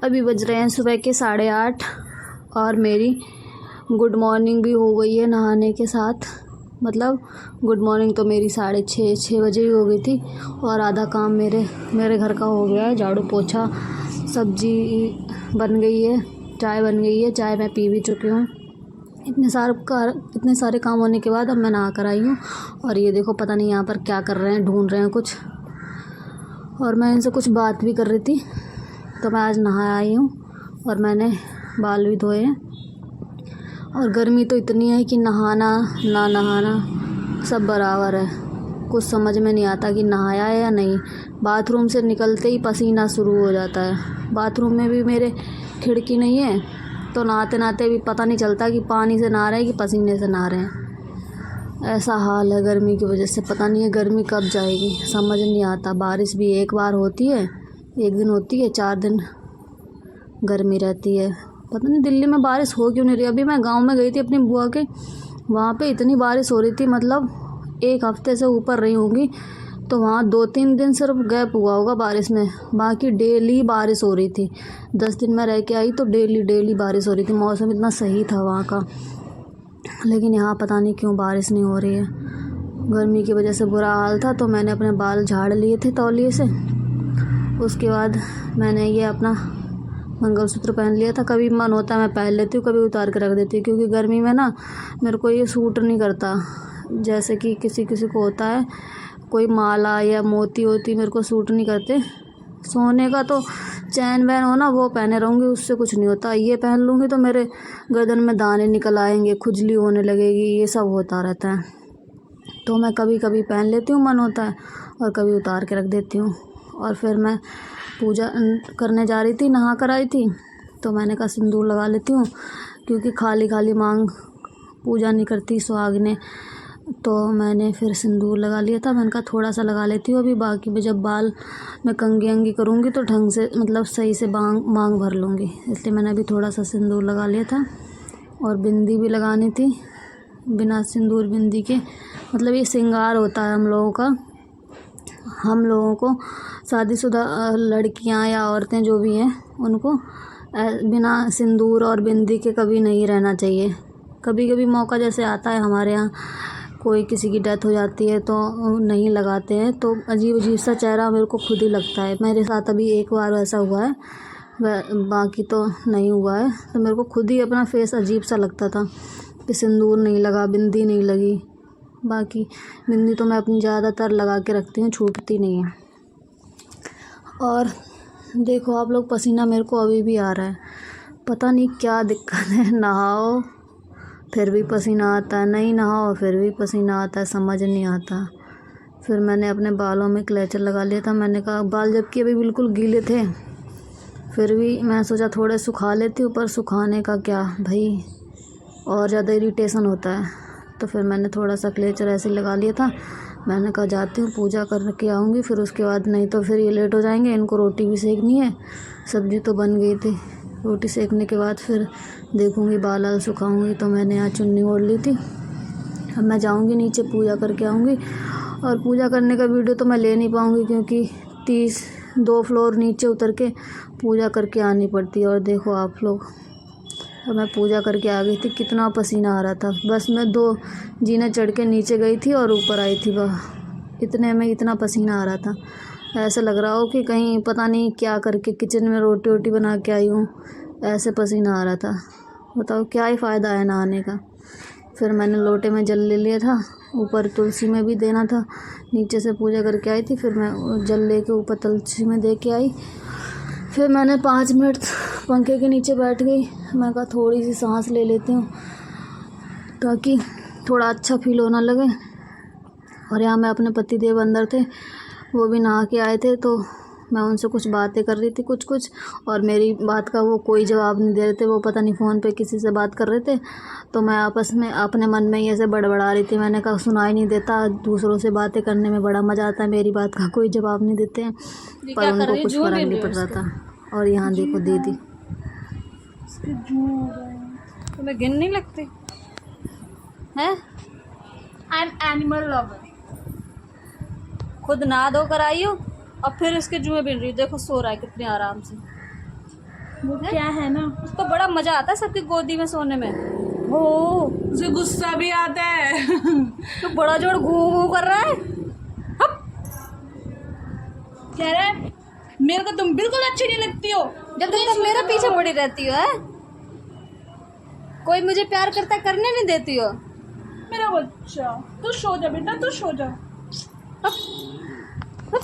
अभी बज रहे हैं सुबह के 8:30 और मेरी गुड मॉर्निंग भी हो गई है नहाने के साथ। मतलब गुड मॉर्निंग तो मेरी 6:30 बजे ही हो गई थी और आधा काम मेरे घर का हो गया है। झाड़ू पोछा, सब्जी बन गई है, चाय बन गई है, चाय मैं पी भी चुकी हूँ। इतने सारे काम होने के बाद अब मैं नहा कर आई हूँ। और ये देखो पता नहीं यहाँ पर क्या कर रहे हैं, ढूंढ रहे हैं कुछ, और मैं इनसे कुछ बात भी कर रही थी। तो मैं आज नहा आई हूँ और मैंने बाल भी धोए हैं। और गर्मी तो इतनी है कि नहाना ना नहाना सब बराबर है। कुछ समझ में नहीं आता कि नहाया है या नहीं। बाथरूम से निकलते ही पसीना शुरू हो जाता है। बाथरूम में भी मेरे खिड़की नहीं है, तो नहाते नहाते भी पता नहीं चलता कि पानी से नहा रहे हैं कि पसीने से नहा रहे हैं। ऐसा हाल है गर्मी की वजह से। पता नहीं है गर्मी कब जाएगी, समझ नहीं आता। बारिश भी एक बार होती है, एक दिन होती है, 4 दिन गर्मी रहती है। पता नहीं दिल्ली में बारिश हो क्यों नहीं रही। अभी मैं गांव में गई थी अपनी बुआ के, वहाँ पे इतनी बारिश हो रही थी, मतलब 1 हफ्ते से ऊपर रही होंगी। तो वहाँ 2-3 दिन सिर्फ गैप हुआ होगा बारिश में, बाकी डेली बारिश हो रही थी। 10 दिन में रह के आई तो डेली बारिश हो रही थी। मौसम इतना सही था वहाँ का, लेकिन यहाँ पता नहीं क्यों बारिश नहीं हो रही है। गर्मी की वजह से बुरा हाल था। तो मैंने अपने बाल झाड़ लिए थे तौलिए से। उसके बाद मैंने ये अपना मंगलसूत्र पहन लिया था। कभी मन होता है मैं पहन लेती हूँ, कभी उतार के रख देती हूँ, क्योंकि गर्मी में ना मेरे को ये सूट नहीं करता। जैसे कि किसी को होता है, कोई माला या मोती होती, मेरे को सूट नहीं करते। सोने का तो चैन वैन हो ना, वो पहने रहूँगी, उससे कुछ नहीं होता। ये पहन लूँगी तो मेरे गर्दन में दाने निकल आएंगे, खुजली होने लगेगी, ये सब होता रहता है। तो मैं कभी कभी पहन लेती हूँ, मन होता है, और कभी उतार के रख देती हूँ। और फिर मैं पूजा करने जा रही थी, नहा कर आई थी, तो मैंने कहा सिंदूर लगा लेती हूँ, क्योंकि खाली मांग पूजा नहीं करती सुहागिनें। तो मैंने फिर सिंदूर लगा लिया था। मैंने कहा थोड़ा सा लगा लेती हूँ अभी, बाकी में जब बाल मैं कंघी करूँगी तो ढंग से, मतलब सही से मांग भर लूँगी। इसलिए मैंने अभी थोड़ा सा सिंदूर लगा लिया था। और बिंदी भी लगानी थी, बिना सिंदूर बिंदी के। मतलब ये श्रृंगार होता है हम लोगों को, शादीशुदा लड़कियां या औरतें जो भी हैं, उनको बिना सिंदूर और बिंदी के कभी नहीं रहना चाहिए। कभी कभी मौका जैसे आता है, हमारे यहाँ कोई किसी की डेथ हो जाती है तो नहीं लगाते हैं, तो अजीब सा चेहरा मेरे को खुद ही लगता है। मेरे साथ अभी एक बार ऐसा हुआ है, बाकी तो नहीं हुआ है। तो मेरे को खुद ही अपना फेस अजीब सा लगता था कि सिंदूर नहीं लगा, बिंदी नहीं लगी। बाकी बिंदी तो मैं अपनी ज़्यादातर लगा के रखती हूँ, छूटती नहीं है। और देखो आप लोग, पसीना मेरे को अभी भी आ रहा है। पता नहीं क्या दिक्कत है, नहाओ फिर भी पसीना आता है, नहीं नहाओ फिर भी पसीना आता है, समझ नहीं आता। फिर मैंने अपने बालों में क्लेचर लगा लिया था। मैंने कहा बाल जबकि अभी बिल्कुल गीले थे, फिर भी मैं सोचा थोड़े सुखा लेती हूँ, पर सुखाने का क्या भाई, और ज़्यादा इरिटेशन होता है। तो फिर मैंने थोड़ा सा क्लेचर ऐसे लगा लिया था। मैंने कहा जाती हूँ पूजा करके आऊँगी, फिर उसके बाद, नहीं तो फिर ये लेट हो जाएंगे। इनको रोटी भी सेकनी है, सब्ज़ी तो बन गई थी। रोटी सेकने के बाद फिर देखूँगी, बाल सुखाऊँगी। तो मैंने यहाँ चुन्नी ओढ़ ली थी। अब मैं जाऊँगी नीचे, पूजा करके आऊँगी। और पूजा करने का वीडियो तो मैं ले नहीं पाऊँगी, क्योंकि 2 फ्लोर नीचे उतर के पूजा करके आनी पड़ती है। और देखो आप लोग, और मैं पूजा करके आ गई थी, कितना पसीना आ रहा था। बस मैं 2 जीने चढ़ के नीचे गई थी और ऊपर आई थी, वह इतने में इतना पसीना आ रहा था, ऐसा लग रहा हो कि कहीं पता नहीं क्या करके किचन में रोटी बना के आई हूँ, ऐसे पसीना आ रहा था। बताओ क्या ही फ़ायदा है नहाने का। फिर मैंने लोटे में जल ले लिया था, ऊपर तुलसी में भी देना था। नीचे से पूजा करके आई थी, फिर मैं जल ले के ऊपर तुलसी में दे के आई। फिर मैंने 5 मिनट पंखे के नीचे बैठ गई। मैं कहा थोड़ी सी सांस ले लेती हूँ, ताकि थोड़ा अच्छा फील होने लगे। और यहाँ मैं अपने पति देव अंदर थे, वो भी नहा के आए थे, तो मैं उनसे कुछ बातें कर रही थी कुछ, और मेरी बात का वो कोई जवाब नहीं दे रहे थे। वो पता नहीं फ़ोन पे किसी से बात कर रहे थे, तो मैं आपस में अपने मन में ही ऐसे बड़बड़ा रही थी। मैंने कहा सुनाई नहीं देता, दूसरों से बातें करने में बड़ा मज़ा आता है, मेरी बात का कोई जवाब नहीं देते हैं। पर उनको कुछ फ़र्क नहीं पड़ रहा था। और यहाँ देखो दीदी, तुम्हें गिन नहीं लगती है? I am animal lover. खुद नहा धो कर आई हो और फिर इसके जुए बिन रही। देखो सो रहा है कितने आराम से। वो क्या है ना, उसको बड़ा मजा आता है सबकी गोदी में सोने में। ओ उसे गुस्सा भी आता है। तो बड़ा जोर घू घू कर रहा है। कह रहा है मेरे को तुम बिल्कुल अच्छी नहीं लगती हो, जब तुम मेरे पीछे पड़ी रहती हो, है कोई मुझे प्यार करता करने नहीं देती हो। मेरा बच्चा तू सो जा बेटा, तू सो जा। हप, हप।